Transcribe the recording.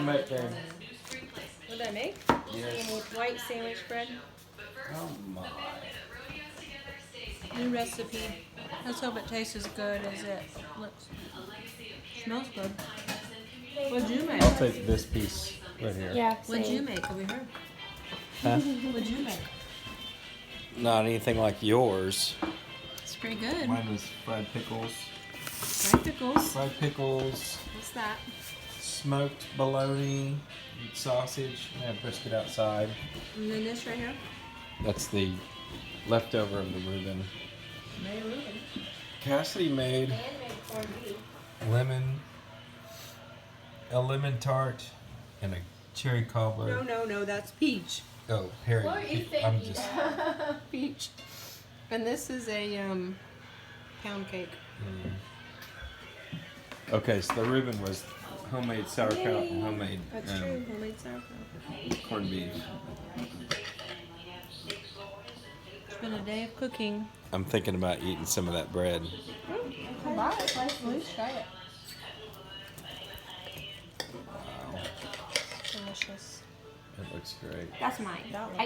make that? What did I make? Yes. White sandwich bread. Oh my. New recipe. Let's hope it tastes as good as it looks. Smells good. What'd you make? I'll take this piece right here. Yeah. What'd you Same. make over here? Huh? What'd you make? Not anything like yours. It's pretty good. Mine was fried pickles. Fried pickles. Fried pickles, What's that? smoked bologna, sausage, and I had brisket outside. And then this right here. That's the leftover of the Reuben. Mary Reuben. Cassidy made a lemon tart, and a cherry cobbler. No, that's peach. Oh, Harry. What are you I'm thinking? just. Peach. And this is a pound cake. Okay, so the Reuben was homemade sauerkraut and homemade That's true. Homemade sauerkraut. corned beef. It's been a day of cooking. I'm thinking about eating some of that bread. Buy it. At least try it. Wow, Delicious. it looks great. That's mine. That one.